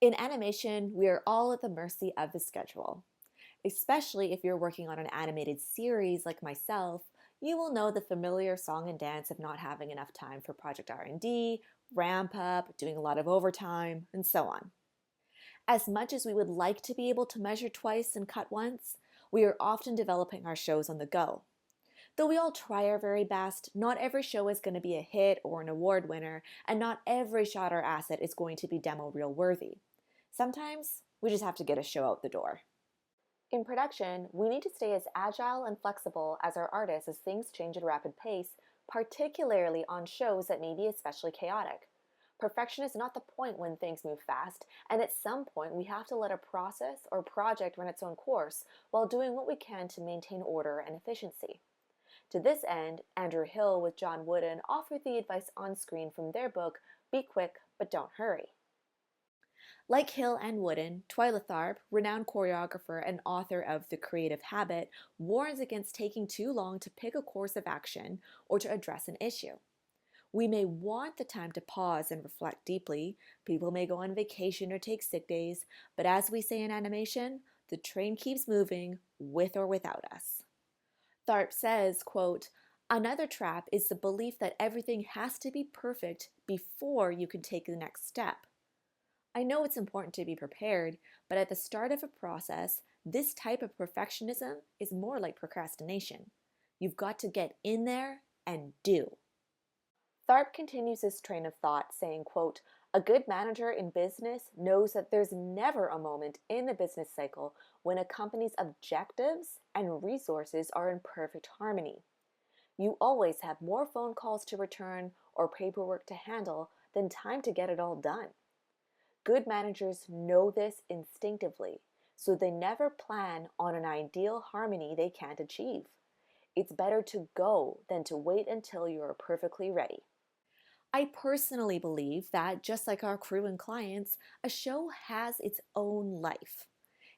In animation, we are all at the mercy of the schedule. Especially if you're working on an animated series like myself, you will know the familiar song and dance of not having enough time for project R&D, ramp up, doing a lot of overtime, and so on. As much as we would like to be able to measure twice and cut once, we are often developing our shows on the go. Though we all try our very best, not every show is going to be a hit or an award winner, and not every shot or asset is going to be demo reel worthy. Sometimes we just have to get a show out the door. In production, we need to stay as agile and flexible as our artists as things change at a rapid pace, particularly on shows that may be especially chaotic. Perfection is not the point when things move fast, and at some point we have to let a process or project run its own course while doing what we can to maintain order and efficiency. To this end, Andrew Hill with John Wooden offered the advice on screen from their book, Be Quick But Don't Hurry. Like Hill and Wooden, Twyla Tharp, renowned choreographer and author of The Creative Habit, warns against taking too long to pick a course of action or to address an issue. We may want the time to pause and reflect deeply. People may go on vacation or take sick days, but as we say in animation, the train keeps moving with or without us. Tharp says, quote, "Another trap is the belief that everything has to be perfect before you can take the next step. I know it's important to be prepared, but at the start of a process, this type of perfectionism is more like procrastination. You've got to get in there and do." Tharp continues this train of thought saying, quote, "A good manager in business knows that there's never a moment in the business cycle when a company's objectives and resources are in perfect harmony. You always have more phone calls to return or paperwork to handle than time to get it all done. Good managers know this instinctively, so they never plan on an ideal harmony they can't achieve. It's better to go than to wait until you are perfectly ready." I personally believe that, just like our crew and clients, a show has its own life.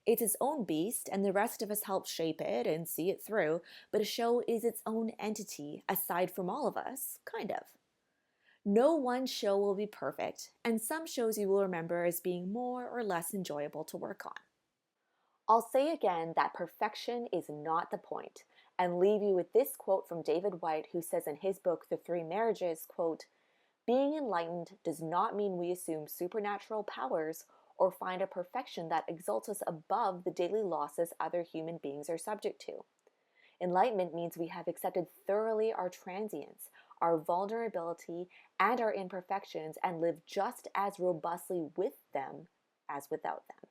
It's its own beast, and the rest of us help shape it and see it through, but a show is its own entity, aside from all of us, kind of. No one show will be perfect, and some shows you will remember as being more or less enjoyable to work on. I'll say again that perfection is not the point, and leave you with this quote from David Whyte, who says in his book, The Three Marriages, quote, "Being enlightened does not mean we assume supernatural powers or find a perfection that exalts us above the daily losses other human beings are subject to. Enlightenment means we have accepted thoroughly our transience, our vulnerability, and our imperfections, and live just as robustly with them as without them."